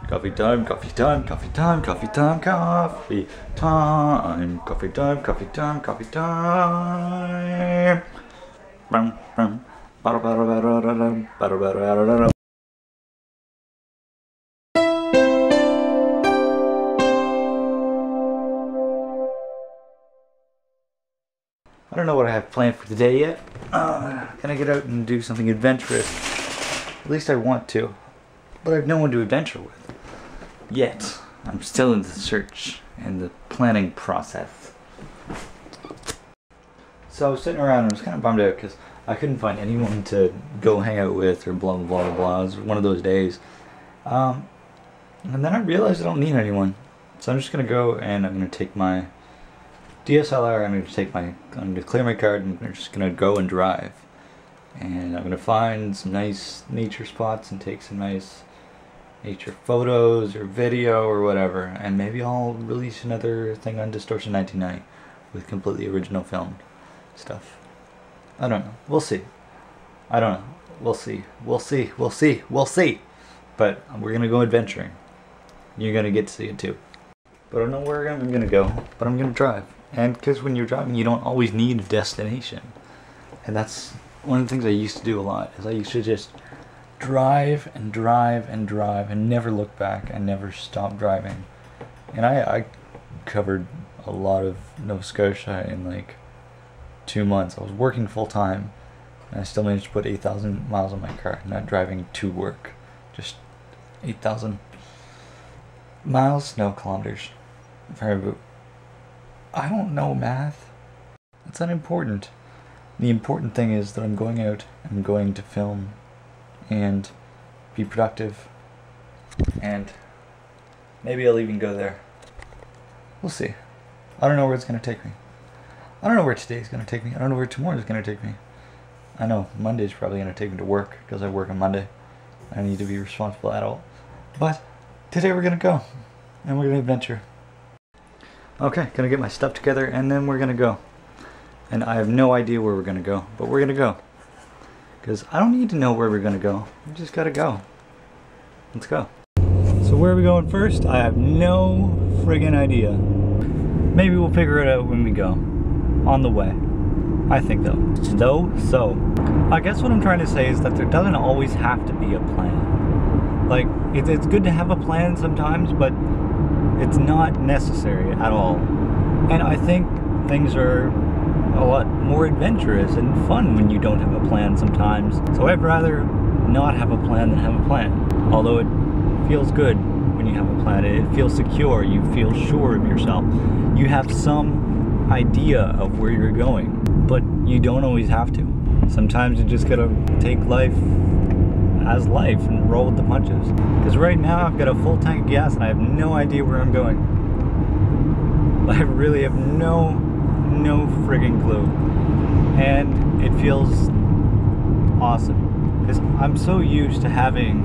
Coffee time, coffee time, coffee time, coffee time, coffee time, coffee time, coffee time, coffee time. I don't know what I have planned for today yet. Can I get out and do something adventurous? At least I want to. But I have no one to adventure with. Yet. I'm still in the search and the planning process. So I was sitting around and I was kind of bummed out because I couldn't find anyone to go hang out with or blah blah blah blah. It was one of those days. And then I realized I don't need anyone. So I'm just going to go and I'm going to take my DSLR, I'm going to clear my card and I'm just going to go and drive. And I'm going to find some nice nature spots and take some nice nature photos or video or whatever. And maybe I'll release another thing on Distortion 1990 with completely original film stuff. I don't know. We'll see. I don't know. We'll see. We'll see. We'll see. We'll see. But we're going to go adventuring. You're going to get to see it too. But I don't know where I'm going to go, but I'm going to drive. And because when you're driving, you don't always need a destination. And that's one of the things I used to do a lot, is I used to just drive and drive and drive and never look back and never stop driving. And I covered a lot of Nova Scotia in like 2 months. I was working full time and I still managed to put 8,000 miles on my car, not driving to work. Just 8,000 miles? No, kilometers. I don't know math. That's unimportant. The important thing is that I'm going out, I'm going to film and be productive, and maybe I'll even go there. We'll see. I don't know where it's going to take me. I don't know where today's going to take me. I don't know where tomorrow's going to take me. I know Monday's probably going to take me to work because I work on Monday. I need to be a responsible adult. But today we're going to go and we're going to adventure. Okay, gonna get my stuff together and then we're gonna go. And I have no idea where we're gonna go, but we're gonna go. Because I don't need to know where we're gonna go. We just gotta go. Let's go. So where are we going first? I have no friggin' idea. Maybe we'll figure it out when we go. On the way. I think though. So, I guess what I'm trying to say is that there doesn't always have to be a plan. Like, it's good to have a plan sometimes, but it's not necessary at all. And I think things are a lot more adventurous and fun when you don't have a plan sometimes. So I'd rather not have a plan than have a plan. Although it feels good when you have a plan. It feels secure. You feel sure of yourself. You have some idea of where you're going. But you don't always have to. Sometimes you just gotta take life as life and roll with the punches. Because right now I've got a full tank of gas and I have no idea where I'm going. I really have no friggin' clue. And it feels awesome. Because I'm so used to having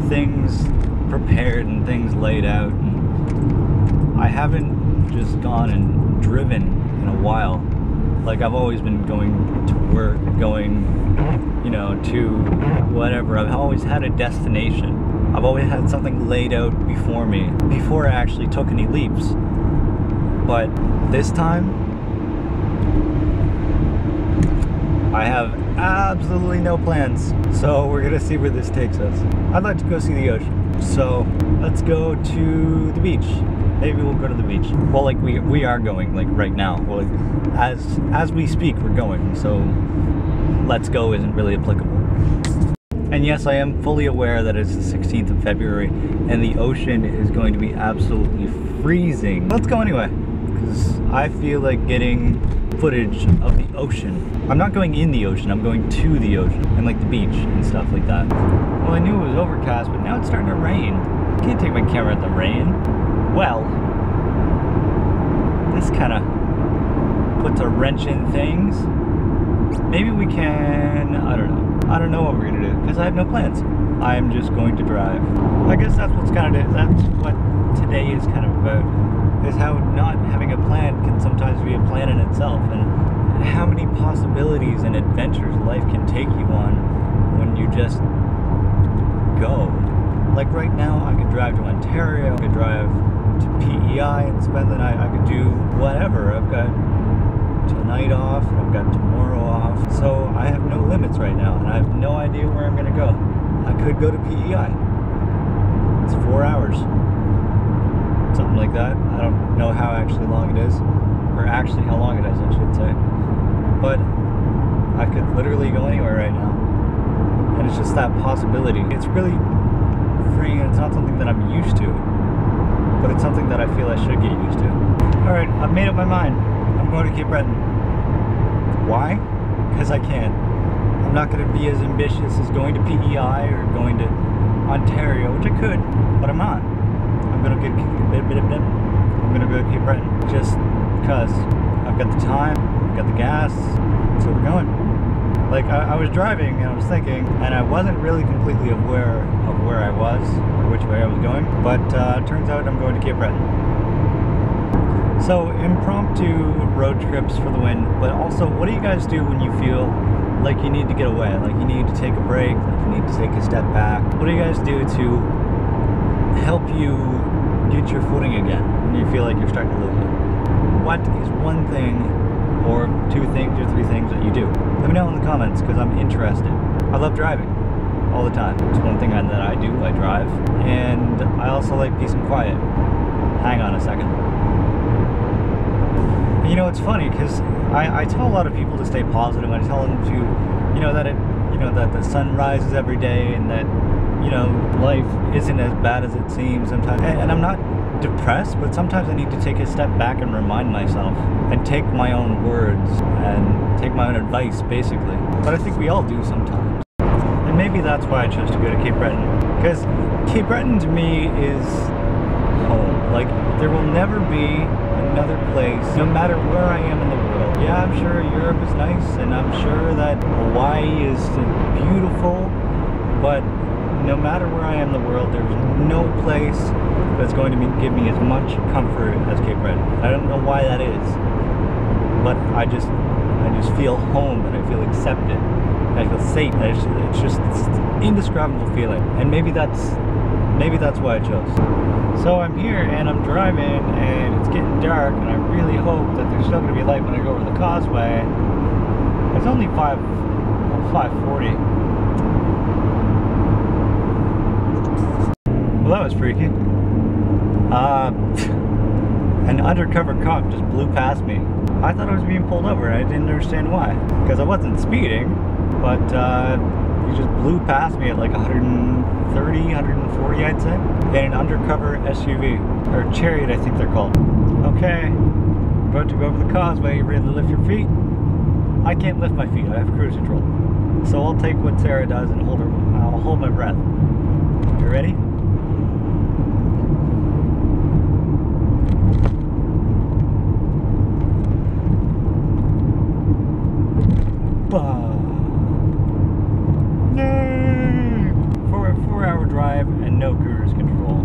things prepared and things laid out. And I haven't just gone and driven in a while. Like, I've always been going to work, going, you know, to whatever. I've always had a destination. I've always had something laid out before me, before I actually took any leaps. But this time, I have absolutely no plans. So we're gonna see where this takes us. I'd like to go see the ocean. So let's go to the beach. Maybe we'll go to the beach. Well, like we are going, like right now. Well, like, as we speak, we're going. So let's go isn't really applicable. And yes, I am fully aware that it's the 16th of February and the ocean is going to be absolutely freezing. Let's go anyway, because I feel like getting footage of the ocean. I'm not going in the ocean, I'm going to the ocean and like the beach and stuff like that. Well, I knew it was overcast, but now it's starting to rain. I can't take my camera in the rain. Well, this kind of puts a wrench in things. Maybe we can, I don't know. I don't know what we're gonna do because I have no plans. I'm just going to drive. I guess that's what's kind of, that's what today is kind of about, is how not having a plan can sometimes be a plan in itself, and how many possibilities and adventures life can take you on when you just go. Like right now, I could drive to Ontario, I could drive to PEI and spend the night. I could do whatever. I've got tonight off, and I've got tomorrow off. So I have no limits right now, and I have no idea where I'm gonna go. I could go to PEI. It's 4 hours. Something like that. I don't know how actually long it is. Or actually how long it is, I should say. But I could literally go anywhere right now. And it's just that possibility. It's really free, and it's not something that I'm used to. But it's something that I feel I should get used to. Alright, I've made up my mind. I'm going to Cape Breton. Why? Because I can. I'm not going to be as ambitious as going to PEI or going to Ontario, which I could, but I'm not. I'm going to go to Cape Breton just because I've got the time, I've got the gas, so we're going. Like, I was driving and I was thinking, and I wasn't really completely aware of where I was or which way I was going, but turns out I'm going to Cape Breton. So, impromptu road trips for the win, but also, what do you guys do when you feel like you need to get away, like you need to take a break, like you need to take a step back? What do you guys do to help you get your footing again when you feel like you're starting to lose it? What is one thing, or two things, or three things that you do? Let me know in the comments, because I'm interested. I love driving all the time. It's one thing that I do, I drive, and I also like peace and quiet. Hang on a second. You know, it's funny, because I tell a lot of people to stay positive. I tell them to, that the sun rises every day, and that, life isn't as bad as it seems sometimes. And I'm not depressed, but sometimes I need to take a step back and remind myself, and take my own words, and take my own advice, basically. But I think we all do sometimes. And maybe that's why I chose to go to Cape Breton. Because Cape Breton to me is home. Like, there will never be another place, no matter where I am in the world. Yeah, I'm sure Europe is nice, and I'm sure that Hawaii is beautiful, but no matter where I am in the world, there's no place that's going to give me as much comfort as Cape Breton. I don't know why that is, but I just feel home, and I feel accepted, and I feel safe. It's just an indescribable feeling, and maybe that's why I chose. So I'm here and I'm driving, and it's getting dark, and I really hope that there's still going to be light when I go over the causeway. It's only 5:40. Well, that was freaky. An undercover cop just blew past me. I thought I was being pulled over, and I didn't understand why. Because I wasn't speeding, but he just blew past me at like 130, 140, I'd say. In an undercover SUV, or chariot, I think they're called. Okay, about to go over the causeway. You ready to lift your feet? I can't lift my feet. I have cruise control. So I'll take what Sarah does and I'll hold my breath. You ready? Yay! For a 4-hour drive and no cruise control.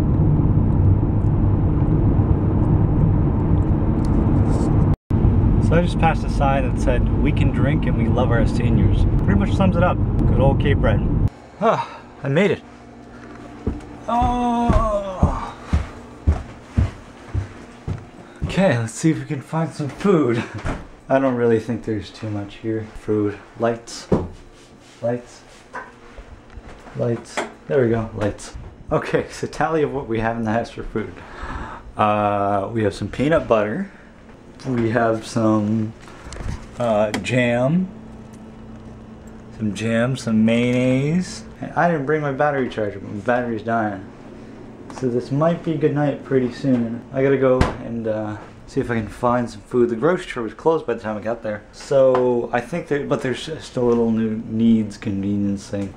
So I just passed a sign that said, "We can drink and we love our seniors." Pretty much sums it up. Good old Cape Breton. Ah, I made it. Oh. Okay, let's see if we can find some food. I don't really think there's too much here. Food, lights, lights, lights. There we go, lights. Okay, so tally of what we have in the house for food. We have some peanut butter. We have some jam, some mayonnaise. I didn't bring my battery charger, but my battery's dying. So this might be good night pretty soon. I gotta go and see if I can find some food. The grocery store was closed by the time I got there. So I think but there's just a little new needs convenience thing.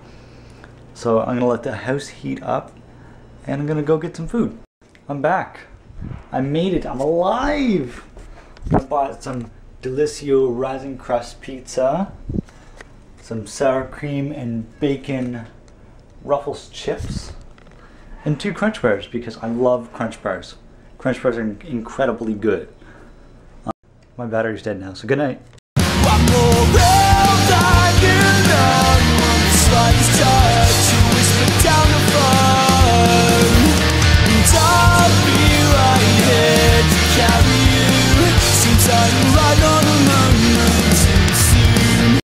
So I'm gonna let the house heat up, and I'm gonna go get some food. I'm back. I made it, I'm alive! I bought some Delicioso Rising Crust pizza, some sour cream and bacon Ruffles chips, and 2 Crunch Bars because I love Crunch Bars. Crunch Bars are incredibly good. My battery's dead now, so good night. One more Riding on the